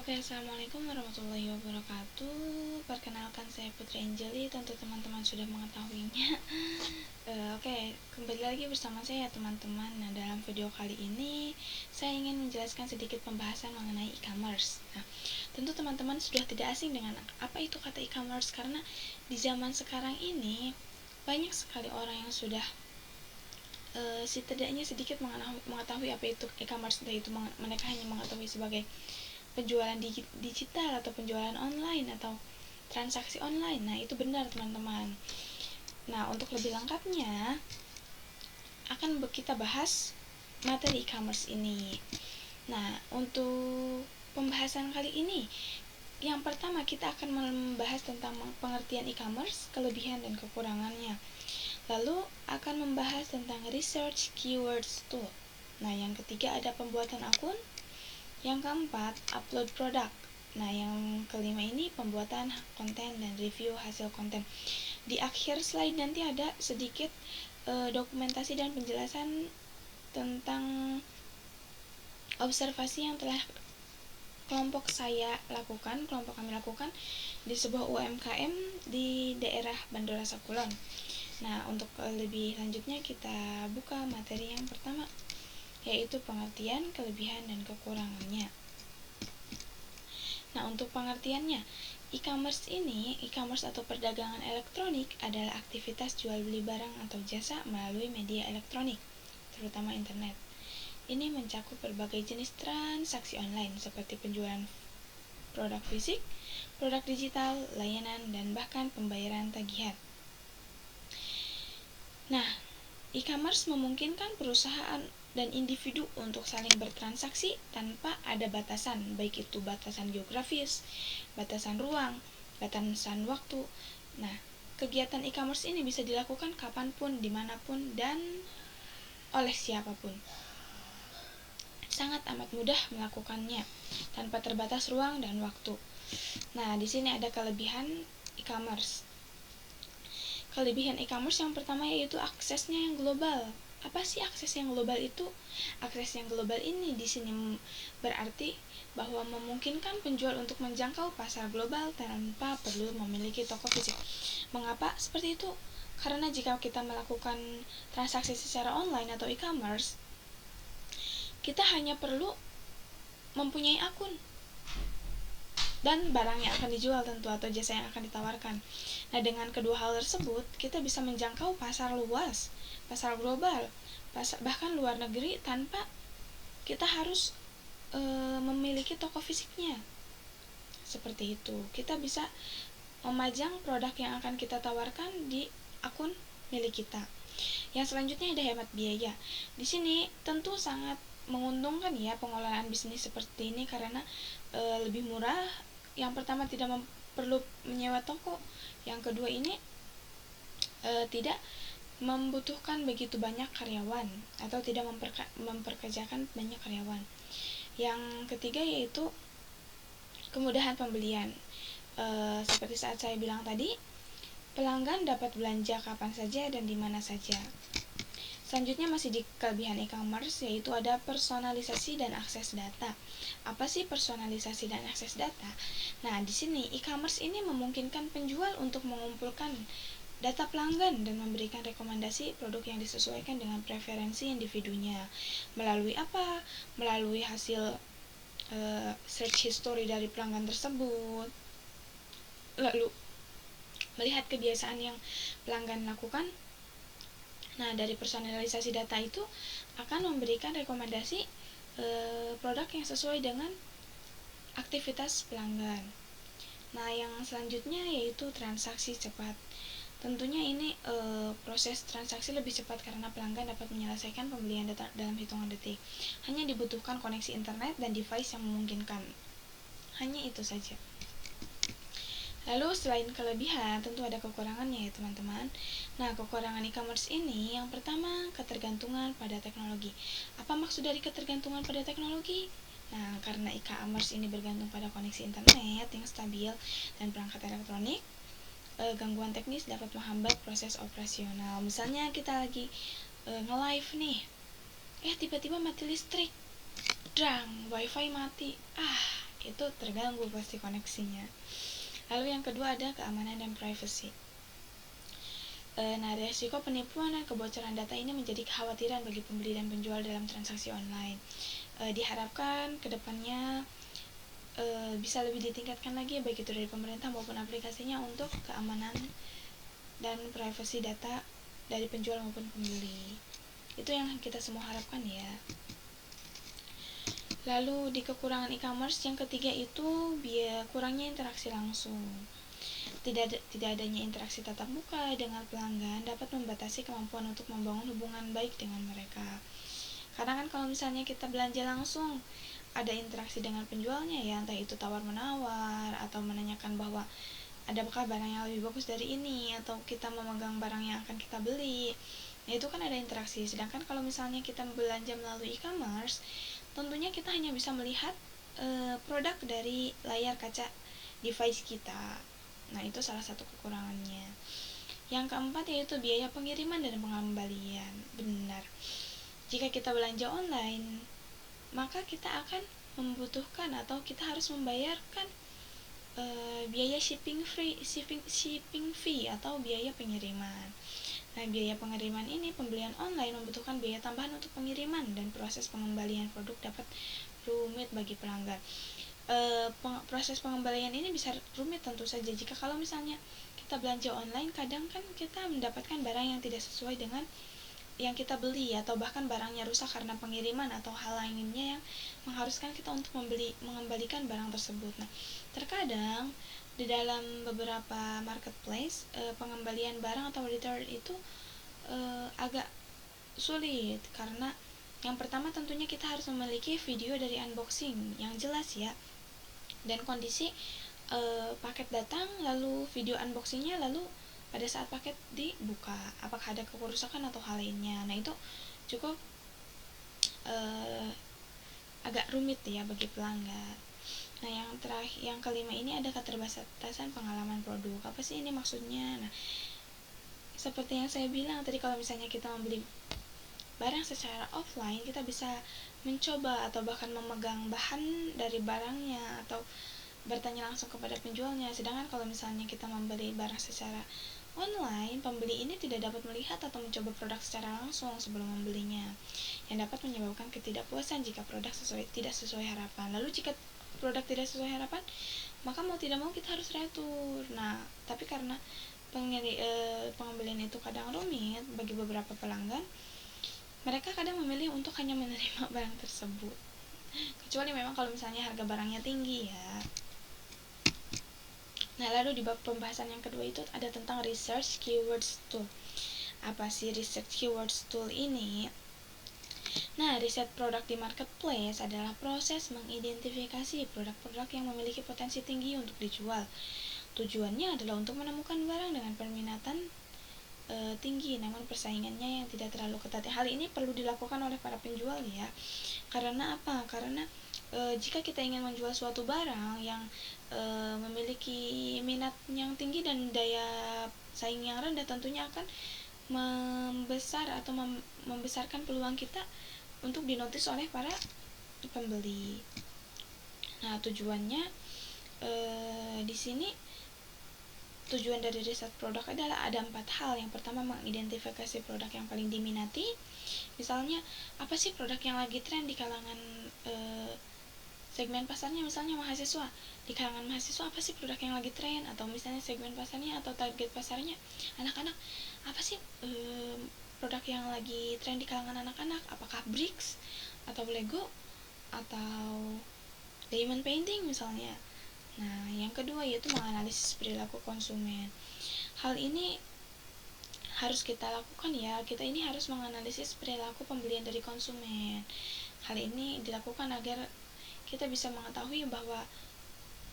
Oke, assalamualaikum warahmatullahi wabarakatuh. Perkenalkan, saya Putri Anjeli. Tentu teman-teman sudah mengetahuinya. Oke, kembali lagi bersama saya teman-teman. Nah, dalam video kali ini saya ingin menjelaskan sedikit pembahasan mengenai e-commerce. Nah, tentu teman-teman sudah tidak asing dengan apa itu kata e-commerce, karena di zaman sekarang ini banyak sekali orang yang sudah setidaknya sedikit mengetahui apa itu e-commerce. Itu mereka hanya mengetahui sebagai penjualan digital atau penjualan online atau transaksi online. Nah, itu benar teman-teman. Nah, untuk lebih lengkapnya akan kita bahas materi e-commerce ini. Nah, untuk pembahasan kali ini, yang pertama kita akan membahas tentang pengertian e-commerce, kelebihan dan kekurangannya. Lalu akan membahas tentang research keywords tool. Nah, yang ketiga ada pembuatan akun. Yang keempat, upload produk. Nah, yang kelima ini pembuatan konten dan review hasil konten. Di akhir slide nanti ada sedikit dokumentasi dan penjelasan tentang observasi yang telah kelompok kami lakukan di sebuah UMKM di daerah Bandara Sakulon. Nah, untuk lebih lanjutnya kita buka materi yang pertama, yaitu pengertian, kelebihan, dan kekurangannya. Nah, untuk pengertiannya, e-commerce atau perdagangan elektronik adalah aktivitas jual beli barang atau jasa melalui media elektronik, terutama internet. Ini mencakup berbagai jenis transaksi online seperti penjualan produk fisik, produk digital, layanan, dan bahkan pembayaran tagihan. Nah, e-commerce memungkinkan perusahaan dan individu untuk saling bertransaksi tanpa ada batasan, baik itu batasan geografis, batasan ruang, batasan waktu. Nah, kegiatan e-commerce ini bisa dilakukan kapanpun, dimanapun, dan oleh siapapun. Sangat amat mudah melakukannya tanpa terbatas ruang dan waktu. Nah, di sini ada kelebihan e-commerce. Kelebihan e-commerce yang pertama yaitu aksesnya yang global. Apa sih akses yang global itu? Akses yang global ini di sini berarti bahwa memungkinkan penjual untuk menjangkau pasar global tanpa perlu memiliki toko fisik. Mengapa seperti itu? Karena jika kita melakukan transaksi secara online atau e-commerce, kita hanya perlu mempunyai akun dan barang yang akan dijual tentu atau jasa yang akan ditawarkan. Nah, dengan kedua hal tersebut, kita bisa menjangkau pasar luas, pasar global, bahkan luar negeri tanpa kita harus memiliki toko fisiknya. Seperti itu. Kita bisa memajang produk yang akan kita tawarkan di akun milik kita. Yang selanjutnya ada hemat biaya. Di sini tentu sangat menguntungkan ya pengelolaan bisnis seperti ini karena lebih murah. Yang pertama tidak perlu menyewa toko. Yang kedua ini tidak membutuhkan begitu banyak karyawan atau tidak memperkerjakan banyak karyawan. Yang ketiga yaitu kemudahan pembelian. Seperti saat saya bilang tadi, pelanggan dapat belanja kapan saja dan di mana saja. Selanjutnya masih di kelebihan e-commerce, yaitu ada personalisasi dan akses data. Apa sih personalisasi dan akses data? Nah, di sini e-commerce ini memungkinkan penjual untuk mengumpulkan data pelanggan dan memberikan rekomendasi produk yang disesuaikan dengan preferensi individunya. Melalui apa? Melalui hasil search history dari pelanggan tersebut. Lalu melihat kebiasaan yang pelanggan lakukan. Nah, dari personalisasi data itu akan memberikan rekomendasi produk yang sesuai dengan aktivitas pelanggan. Nah, yang selanjutnya yaitu transaksi cepat. Tentunya ini proses transaksi lebih cepat karena pelanggan dapat menyelesaikan pembelian data dalam hitungan detik. Hanya dibutuhkan koneksi internet dan device yang memungkinkan. Hanya itu saja. Lalu selain kelebihan, tentu ada kekurangannya ya teman-teman. Nah, kekurangan e-commerce ini yang pertama, ketergantungan pada teknologi. Apa maksud dari ketergantungan pada teknologi? Nah, karena e-commerce ini bergantung pada koneksi internet yang stabil dan perangkat elektronik, gangguan teknis dapat menghambat proses operasional. Misalnya kita lagi nge-live nih, tiba-tiba mati listrik, wifi mati. itu terganggu pasti koneksinya. Lalu yang kedua ada keamanan dan privacy. Nah, resiko penipuan dan kebocoran data ini menjadi kekhawatiran bagi pembeli dan penjual dalam transaksi online. Diharapkan kedepannya bisa lebih ditingkatkan lagi, baik itu dari pemerintah maupun aplikasinya, untuk keamanan dan privasi data dari penjual maupun pembeli. Itu yang kita semua harapkan ya. Lalu di kekurangan e-commerce yang ketiga itu kurangnya interaksi langsung. Tidak adanya interaksi tatap muka dengan pelanggan dapat membatasi kemampuan untuk membangun hubungan baik dengan mereka. Karena kan kalau misalnya kita belanja langsung, ada interaksi dengan penjualnya ya, entah itu tawar-menawar atau menanyakan bahwa adakah barang yang lebih bagus dari ini, atau kita memegang barang yang akan kita beli. Nah, itu kan ada interaksi. Sedangkan kalau misalnya kita belanja melalui e-commerce, tentunya kita hanya bisa melihat produk dari layar kaca device kita. Nah, itu salah satu kekurangannya. Yang keempat yaitu biaya pengiriman dan pengembalian. Benar. Jika kita belanja online, maka kita akan membutuhkan atau kita harus membayarkan biaya shipping fee atau biaya pengiriman. Nah, biaya pengiriman ini pembelian online membutuhkan biaya tambahan untuk pengiriman, dan proses pengembalian produk dapat rumit bagi pelanggan. Proses pengembalian ini bisa rumit tentu saja jika kalau misalnya kita belanja online, kadang kan kita mendapatkan barang yang tidak sesuai dengan yang kita beli, atau bahkan barangnya rusak karena pengiriman atau hal lainnya yang mengharuskan kita untuk mengembalikan barang tersebut. Nah, terkadang di dalam beberapa marketplace pengembalian barang atau return itu agak sulit, karena yang pertama tentunya kita harus memiliki video dari unboxing yang jelas ya, dan kondisi paket datang, lalu video unboxingnya, lalu pada saat paket dibuka apakah ada kerusakan atau hal lainnya. Nah, itu cukup agak rumit ya bagi pelanggan. Nah, yang kelima ini ada keterbatasan pengalaman produk. Apa sih ini maksudnya? Nah, seperti yang saya bilang tadi, kalau misalnya kita membeli barang secara offline, kita bisa mencoba atau bahkan memegang bahan dari barangnya atau bertanya langsung kepada penjualnya. Sedangkan kalau misalnya kita membeli barang secara online, pembeli ini tidak dapat melihat atau mencoba produk secara langsung sebelum membelinya, yang dapat menyebabkan ketidakpuasan jika produk tidak sesuai harapan. Lalu jika produk tidak sesuai harapan, maka mau tidak mau kita harus retur. Nah, tapi karena pengembalian itu kadang rumit bagi beberapa pelanggan, mereka kadang memilih untuk hanya menerima barang tersebut, kecuali memang kalau misalnya harga barangnya tinggi ya. Nah, lalu di bab pembahasan yang kedua itu ada tentang research keywords tool. Apa sih research keywords tool ini? Nah, riset produk di marketplace adalah proses mengidentifikasi produk-produk yang memiliki potensi tinggi untuk dijual. Tujuannya adalah untuk menemukan barang dengan perminatan tinggi namun persaingannya yang tidak terlalu ketat. Hal ini perlu dilakukan oleh para penjual ya. Karena apa? Karena jika kita ingin menjual suatu barang yang memiliki minat yang tinggi dan daya saing yang rendah, tentunya akan membesarkan peluang kita untuk dinotis oleh para pembeli. Nah, tujuannya di sini tujuan dari riset produk adalah ada 4 hal. Yang pertama, mengidentifikasi produk yang paling diminati. Misalnya, apa sih produk yang lagi tren di kalangan segmen pasarnya, misalnya mahasiswa. Di kalangan mahasiswa, apa sih produk yang lagi tren? Atau misalnya segmen pasarnya atau target pasarnya anak-anak, apa sih produk yang lagi tren di kalangan anak-anak? Apakah bricks atau Lego atau diamond painting misalnya. Nah, yang kedua yaitu menganalisis perilaku konsumen. Hal ini harus kita lakukan ya. Kita ini harus menganalisis perilaku pembelian dari konsumen. Hal ini dilakukan agar kita bisa mengetahui bahwa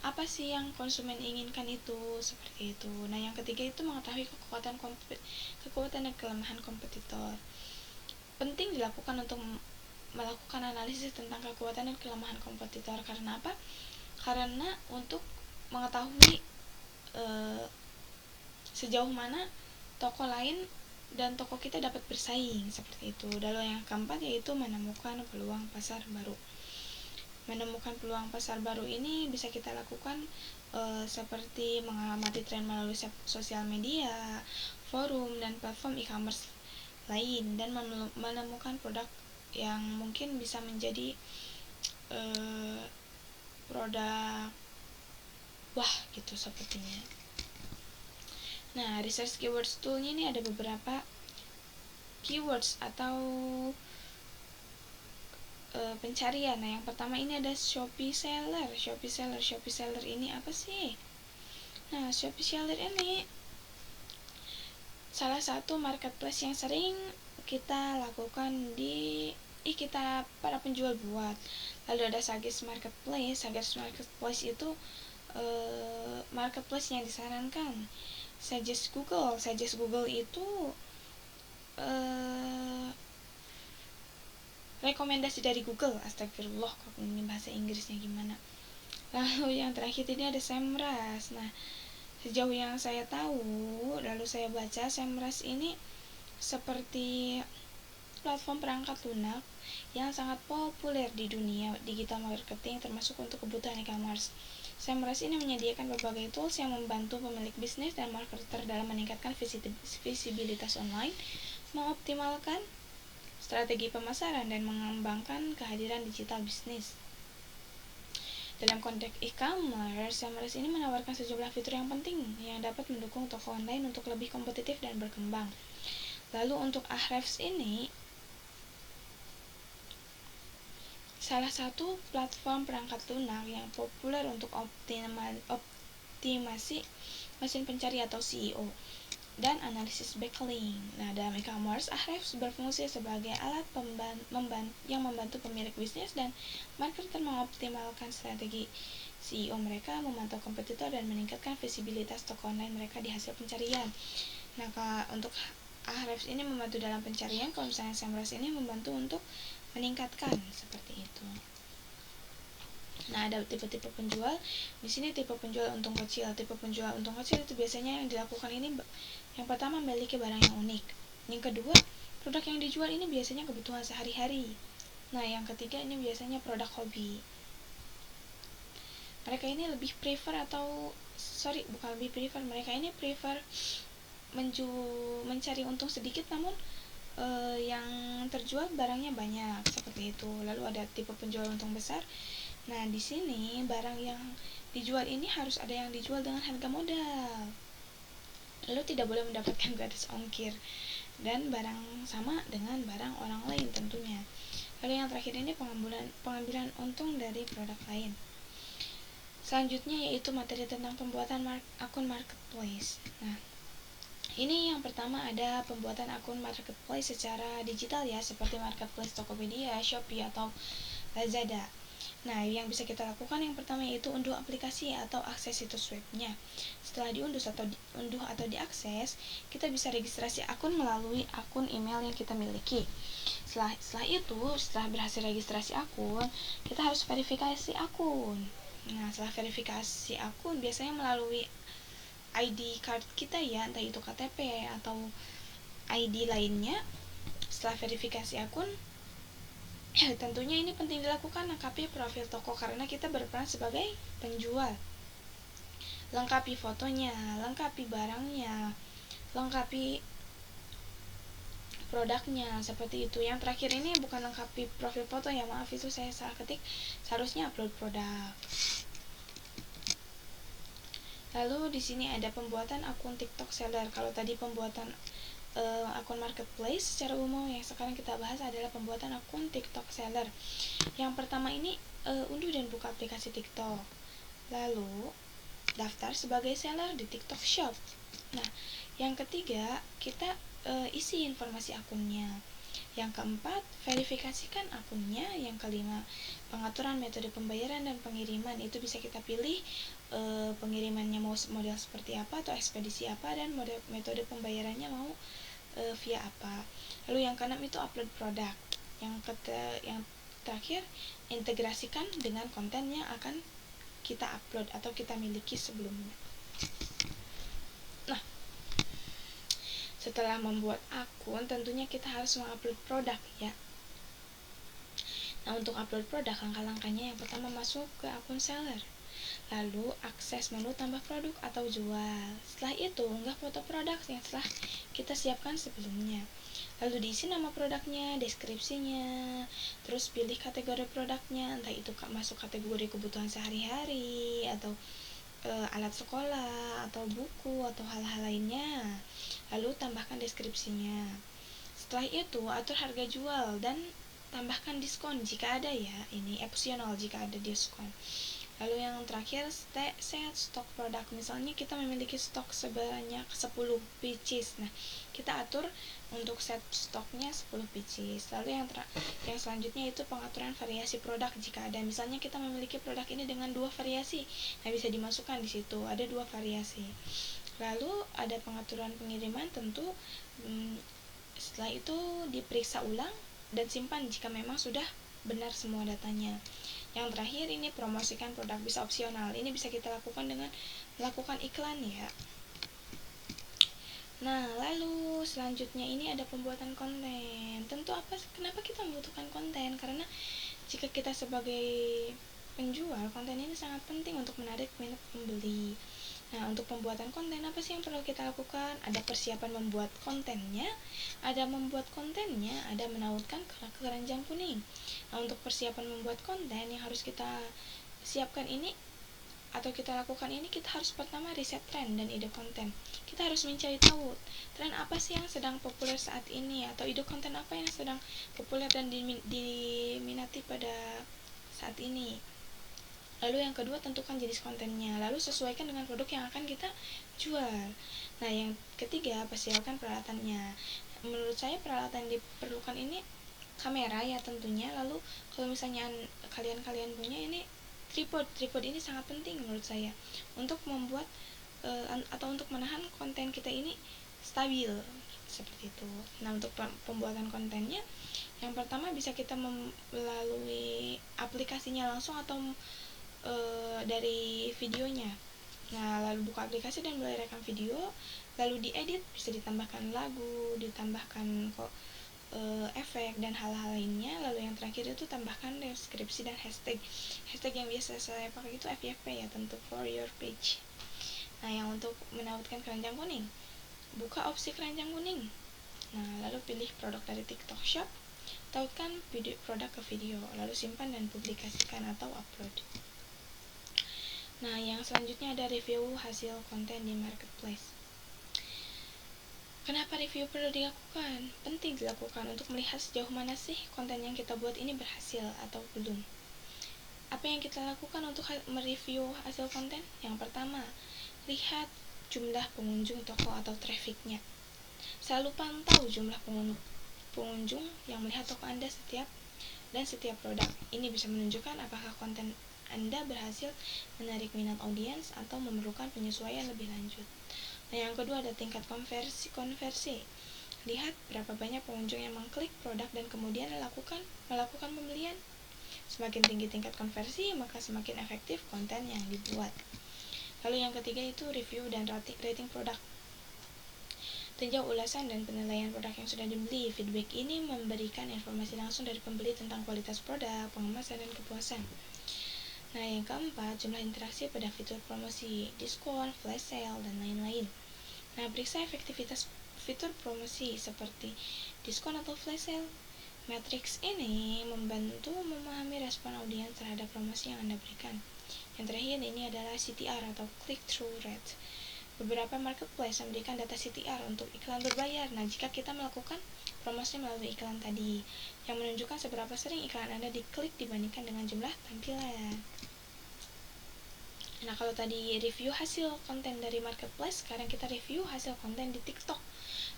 apa sih yang konsumen inginkan itu, seperti itu. Nah, yang ketiga itu mengetahui kekuatan dan kelemahan kompetitor. Penting dilakukan untuk melakukan analisis tentang kekuatan dan kelemahan kompetitor. Karena apa? Karena untuk mengetahui sejauh mana toko lain dan toko kita dapat bersaing, seperti itu. Lalu yang keempat yaitu menemukan peluang pasar baru. Menemukan peluang pasar baru ini bisa kita lakukan seperti mengamati tren melalui sosial media, forum, dan platform e-commerce lain, dan menemukan produk yang mungkin bisa menjadi produk wah gitu sepertinya. Nah, research keywords toolnya ini ada beberapa keywords atau pencarian. Nah, yang pertama ini ada Shopee Seller. Shopee Seller ini apa sih? Nah, Shopee Seller ini salah satu marketplace yang sering kita lakukan kita para penjual buat. Lalu ada Sages Marketplace. Sages Marketplace itu marketplace yang disarankan. Sages Google itu rekomendasi dari Google. Astagfirullah, kok ini bahasa Inggrisnya gimana. Lalu yang terakhir ini ada Semrush. Nah, sejauh yang saya tahu, lalu saya baca, Semrush ini seperti platform perangkat lunak yang sangat populer di dunia digital marketing, termasuk untuk kebutuhan e-commerce. Semrush ini menyediakan berbagai tools yang membantu pemilik bisnis dan marketer dalam meningkatkan visibilitas online, mengoptimalkan strategi pemasaran, dan mengembangkan kehadiran digital bisnis. Dalam konteks e-commerce, Semrush ini menawarkan sejumlah fitur yang penting yang dapat mendukung toko online untuk lebih kompetitif dan berkembang. Lalu untuk Ahrefs ini salah satu platform perangkat lunak yang populer untuk optimasi mesin pencari atau SEO dan analisis backlink. Nah, dalam e-commerce, Ahrefs berfungsi sebagai alat yang membantu pemilik bisnis dan marketer mengoptimalkan strategi SEO mereka, memantau kompetitor, dan meningkatkan visibilitas toko online mereka di hasil pencarian. Nah, untuk Ahrefs ini membantu dalam pencarian, kalau misalnya Semrush ini membantu untuk meningkatkan seperti itu. Nah, ada tipe-tipe penjual. Di sini tipe penjual untung kecil. Tipe penjual untung kecil itu biasanya yang dilakukan ini yang pertama memiliki barang yang unik. Yang kedua, produk yang dijual ini biasanya kebutuhan sehari-hari. Nah, yang ketiga ini biasanya produk hobi. Mereka ini lebih prefer mereka ini prefer mencari untung sedikit namun yang terjual barangnya banyak seperti itu. Lalu ada tipe penjual untung besar. Nah, di sini barang yang dijual ini harus ada yang dijual dengan harga modal. Lalu tidak boleh mendapatkan gratis ongkir dan barang sama dengan barang orang lain tentunya. Lalu yang terakhir ini pengambilan untung dari produk lain. Selanjutnya yaitu materi tentang pembuatan akun marketplace. Nah, ini yang pertama ada pembuatan akun marketplace secara digital ya, seperti marketplace Tokopedia, Shopee, atau Lazada. Nah, yang bisa kita lakukan yang pertama yaitu unduh aplikasi atau akses situs webnya. Setelah diunduh atau diakses, kita bisa registrasi akun melalui akun email yang kita miliki. Setelah berhasil registrasi akun, kita harus verifikasi akun. Nah, setelah verifikasi akun biasanya melalui ID card kita ya, entah itu KTP atau ID lainnya. Setelah verifikasi akun, tentunya ini penting dilakukan, lengkapi profil toko karena kita berperan sebagai penjual. Lengkapi fotonya, lengkapi barangnya, lengkapi produknya, seperti itu. Yang terakhir ini bukan lengkapi profil foto ya, maaf itu saya salah ketik, seharusnya upload produk. Lalu di sini ada pembuatan akun TikTok seller. Kalau tadi pembuatan akun marketplace secara umum, yang sekarang kita bahas adalah pembuatan akun TikTok seller. Yang pertama ini unduh dan buka aplikasi TikTok. Lalu daftar sebagai seller di TikTok Shop. Nah, yang ketiga kita isi informasi akunnya. Yang keempat, verifikasikan akunnya. Yang kelima, pengaturan metode pembayaran dan pengiriman. Itu bisa kita pilih pengirimannya mau model seperti apa atau ekspedisi apa, dan metode pembayarannya mau via apa. Lalu yang keenam itu upload produk. Yang terakhir, integrasikan dengan konten yang akan kita upload atau kita miliki sebelumnya. Nah, setelah membuat akun, tentunya kita harus mengupload produk ya. Nah, Nah, untuk upload produk, langkah-langkahnya yang pertama masuk ke akun seller. Lalu akses menu tambah produk atau jual. Setelah itu unggah foto produk yang telah kita siapkan sebelumnya. Lalu diisi nama produknya, deskripsinya, terus pilih kategori produknya, entah itu masuk kategori kebutuhan sehari-hari atau alat sekolah atau buku atau hal-hal lainnya. Lalu tambahkan deskripsinya. Setelah itu atur harga jual dan tambahkan diskon jika ada ya. Ini opsional jika ada diskon. Lalu yang terakhir, set stok produk. Misalnya kita memiliki stok sebanyak 10 pieces. Nah, kita atur untuk set stoknya 10 pieces. Lalu yang selanjutnya itu pengaturan variasi produk jika ada. Misalnya kita memiliki produk ini dengan 2 variasi. Nah, bisa dimasukkan di situ. Ada 2 variasi. Lalu ada pengaturan pengiriman tentu. Setelah itu diperiksa ulang dan simpan jika memang sudah benar semua datanya. Yang terakhir ini promosikan produk, bisa opsional. Ini bisa kita lakukan dengan melakukan iklan ya. Nah, lalu selanjutnya ini ada pembuatan konten. Tentu kenapa kita membutuhkan konten? Karena jika kita sebagai penjual, konten ini sangat penting untuk menarik minat pembeli. Nah, untuk pembuatan konten apa sih yang perlu kita lakukan? Ada persiapan membuat kontennya, ada membuat kontennya, ada menautkan ke keranjang kuning. Nah, untuk persiapan membuat konten yang harus kita siapkan ini atau kita lakukan ini, kita harus pertama riset tren dan ide konten. Kita harus mencari tahu tren apa sih yang sedang populer saat ini, atau ide konten apa yang sedang populer dan diminati pada saat ini. Lalu yang kedua, tentukan jenis kontennya, lalu sesuaikan dengan produk yang akan kita jual. Nah, yang ketiga, persiapkan peralatannya. Menurut saya peralatan yang diperlukan ini kamera ya tentunya. Lalu kalau misalnya kalian punya ini tripod ini sangat penting menurut saya untuk membuat atau untuk menahan konten kita ini stabil seperti itu. Nah, untuk pembuatan kontennya, yang pertama bisa kita melalui aplikasinya langsung atau dari videonya. Nah, lalu buka aplikasi dan mulai rekam video, lalu diedit, bisa ditambahkan lagu, ditambahkan efek dan hal-hal lainnya. Lalu yang terakhir itu tambahkan deskripsi dan hashtag. Hashtag yang biasa saya pakai itu FYP ya, tentu for your page. Nah, yang untuk menautkan keranjang kuning, buka opsi keranjang kuning. Nah, lalu pilih produk dari TikTok Shop, tautkan video produk ke video, lalu simpan dan publikasikan atau upload. Nah, yang selanjutnya ada review hasil konten di marketplace. Kenapa review perlu dilakukan? Penting dilakukan untuk melihat sejauh mana sih konten yang kita buat ini berhasil atau belum. Apa yang kita lakukan untuk mereview hasil konten? Yang pertama, lihat jumlah pengunjung toko atau trafficnya. Selalu pantau jumlah pengunjung yang melihat toko Anda setiap produk. Ini bisa menunjukkan apakah konten Anda berhasil menarik minat audiens atau memerlukan penyesuaian lebih lanjut. Nah, yang kedua ada tingkat konversi. Lihat berapa banyak pengunjung yang mengklik produk dan kemudian melakukan pembelian. Semakin tinggi tingkat konversi, maka semakin efektif konten yang dibuat. Lalu yang ketiga itu review dan rating produk. Tinjau ulasan dan penilaian produk yang sudah dibeli. Feedback ini memberikan informasi langsung dari pembeli tentang kualitas produk, pengemasan, dan kepuasan. Nah, yang keempat, jumlah interaksi pada fitur promosi, diskon, flash sale, dan lain-lain. Nah, periksa efektivitas fitur promosi seperti diskon atau flash sale. Matriks ini membantu memahami respon audiens terhadap promosi yang Anda berikan. Yang terakhir ini adalah CTR atau click-through rate. Beberapa marketplace memberikan data CTR untuk iklan berbayar. Nah, jika kita melakukan promosi melalui iklan tadi, yang menunjukkan seberapa sering iklan Anda diklik dibandingkan dengan jumlah tampilan. Nah, kalau tadi review hasil konten dari marketplace, sekarang kita review hasil konten di TikTok.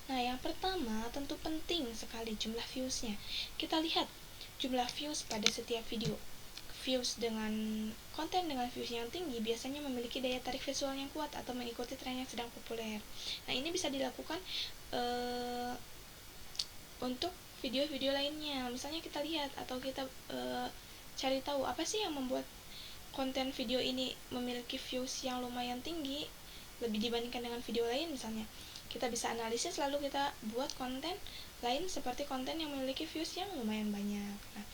Nah, yang pertama tentu penting sekali jumlah viewsnya. Kita lihat jumlah views pada setiap video. Views dengan konten dengan views yang tinggi biasanya memiliki daya tarik visual yang kuat atau mengikuti tren yang sedang populer. Nah, ini bisa dilakukan untuk video-video lainnya. Misalnya kita lihat atau kita cari tahu apa sih yang membuat konten video ini memiliki views yang lumayan tinggi lebih dibandingkan dengan video lain. Misalnya kita bisa analisis lalu kita buat konten lain seperti konten yang memiliki views yang lumayan banyak. Nah,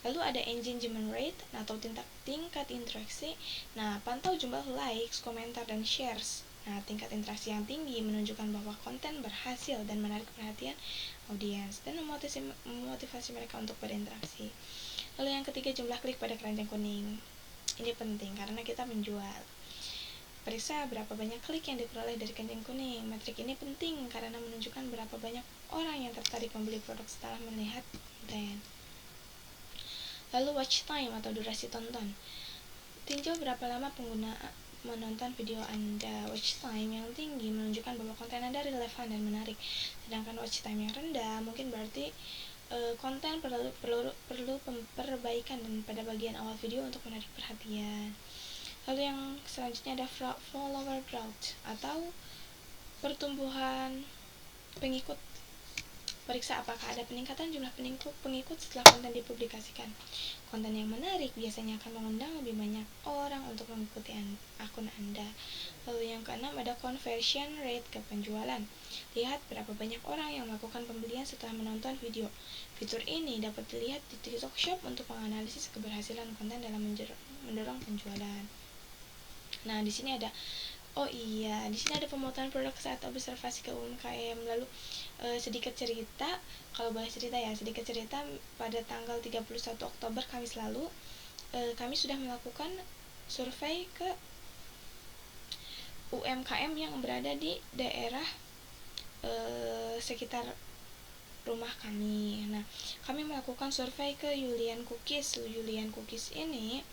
Lalu ada engagement rate atau tingkat interaksi. Nah, pantau jumlah likes, komentar, dan shares. Nah, tingkat interaksi yang tinggi menunjukkan bahwa konten berhasil dan menarik perhatian audiens dan memotivasi mereka untuk berinteraksi. Lalu yang ketiga, jumlah klik pada keranjang kuning. Ini penting karena kita menjual. Periksa berapa banyak klik yang diperoleh dari keranjang kuning. Metrik ini penting karena menunjukkan berapa banyak orang yang tertarik membeli produk setelah melihat konten. Lalu watch time atau durasi tonton. Tinjau berapa lama pengguna menonton video Anda. Watch time yang tinggi menunjukkan bahwa konten Anda relevan dan menarik. Sedangkan watch time yang rendah mungkin berarti konten perlu perbaikan dan pada bagian awal video untuk menarik perhatian. Lalu yang selanjutnya ada follower growth atau pertumbuhan pengikut. Periksa apakah ada peningkatan jumlah pengikut setelah konten dipublikasikan. Konten yang menarik biasanya akan mengundang lebih banyak orang untuk mengikuti akun Anda. Lalu yang keenam ada conversion rate ke penjualan. Lihat berapa banyak orang yang melakukan pembelian setelah menonton video. Fitur ini dapat dilihat di TikTok Shop untuk menganalisis keberhasilan konten dalam mendorong penjualan. Nah, di sini ada di sini ada pemotongan produk saat observasi ke UMKM. Lalu sedikit cerita, kalau boleh cerita ya, sedikit cerita pada tanggal 31 Oktober Kamis lalu, kami sudah melakukan survei ke UMKM yang berada di daerah sekitar rumah kami. Nah, kami melakukan survei ke Yulian Cookies. Yulian Cookies ini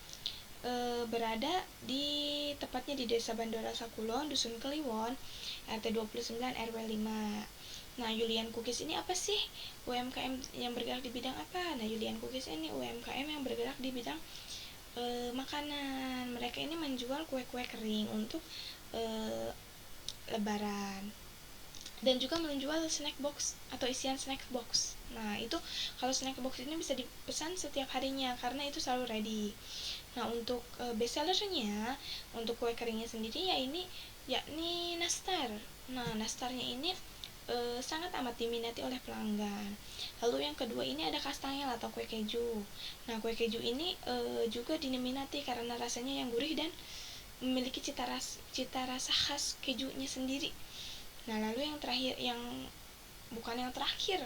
berada tepatnya di Desa Bandara Sakulon, Dusun Kliwon, RT 29 RW 5. Nah, Yulian Cookies ini apa sih? UMKM yang bergerak di bidang apa? Nah, Yulian Cookies ini UMKM yang bergerak di bidang makanan. Mereka ini menjual kue-kue kering untuk lebaran. Dan juga menjual snack box atau isian snack box. Nah, itu kalau snack box ini bisa dipesan setiap harinya karena itu selalu ready. Nah, untuk best sellernya, untuk kue keringnya sendiri yakni nastar. Nah, nastarnya ini sangat amat diminati oleh pelanggan. Lalu yang kedua ini ada kastangel atau kue keju. Nah, kue keju ini juga diminati karena rasanya yang gurih dan memiliki cita rasa khas kejunya sendiri. Nah, lalu yang terakhir, bukan yang terakhir,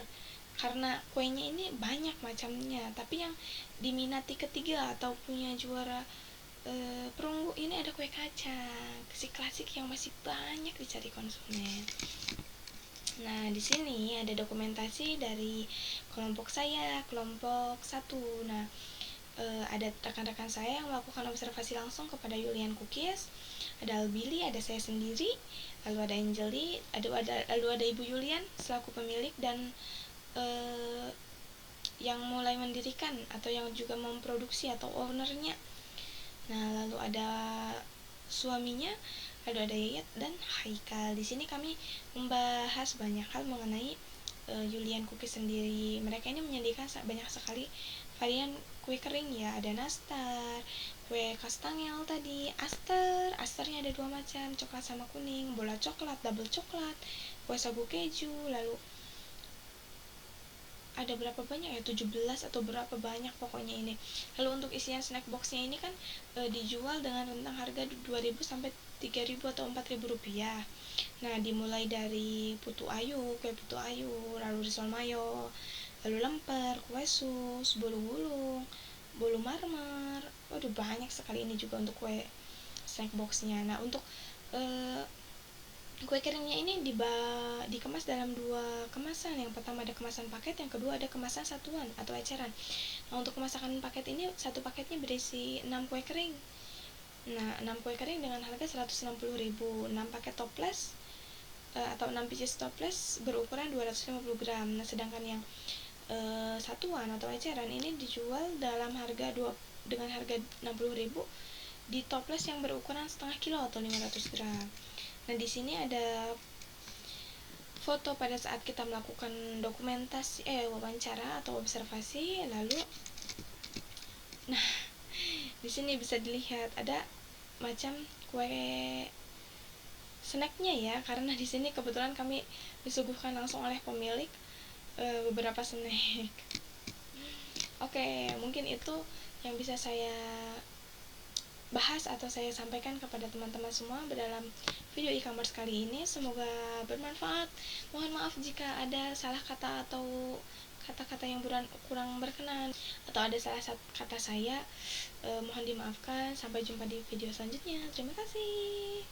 karena kuenya ini banyak macamnya, tapi yang diminati ketiga atau punya juara perunggu ini ada kue kacang, si klasik yang masih banyak dicari konsumen. Nah, di sini ada dokumentasi dari kelompok saya, kelompok 1. Nah, ada rekan-rekan saya yang melakukan observasi langsung kepada Yulian Cookies. Ada Albili, ada saya sendiri, lalu ada Angeli, lalu ada Ibu Yulian selaku pemilik dan yang mulai mendirikan atau yang juga memproduksi atau ownernya. Nah, lalu ada suaminya, lalu ada Yayat dan Haikal. Di sini kami membahas banyak hal mengenai Yulian Cookies sendiri. Mereka ini menyediakan banyak sekali varian kue kering ya, ada nastar, kue kastangel tadi, asternya ada 2 macam, coklat sama kuning, bola coklat, double coklat, kue sagu keju, lalu ada berapa banyak ya, 17 atau berapa banyak pokoknya ini. Lalu untuk isian snack boxnya ini kan dijual dengan rentang harga 2.000 sampai 3.000 atau 4.000 rupiah. Nah, dimulai dari putu ayu, kue putu ayu, lalu risol mayo, lalu lemper, kue sus, bolu gulung, bolu marmer. Waduh, banyak sekali ini juga untuk kue snack boxnya. Nah, untuk kue keringnya ini dikemas dalam 2 kemasan. Yang pertama ada kemasan paket, yang kedua ada kemasan satuan atau eceran. Nah, untuk kemasan paket ini satu paketnya berisi 6 kue kering. Nah, 6 kue kering dengan harga 160.000. 6 paket toples atau 6 pieces toples berukuran 250 gram. Nah, sedangkan yang satuan atau eceran ini dijual dengan harga 60.000 di toples yang berukuran setengah kilo atau 500 gram. Nah, di sini ada foto pada saat kita melakukan dokumentasi wawancara atau observasi. Lalu nah, di sini bisa dilihat ada macam kue snacknya ya, karena di sini kebetulan kami disuguhkan langsung oleh pemilik beberapa snack. Oke, mungkin itu yang bisa saya bahas atau saya sampaikan kepada teman-teman semua dalam video e-commerce kali ini. Semoga bermanfaat. Mohon maaf jika ada salah kata atau kata-kata yang kurang berkenan atau ada salah kata saya, mohon dimaafkan. Sampai jumpa di video selanjutnya. Terima kasih.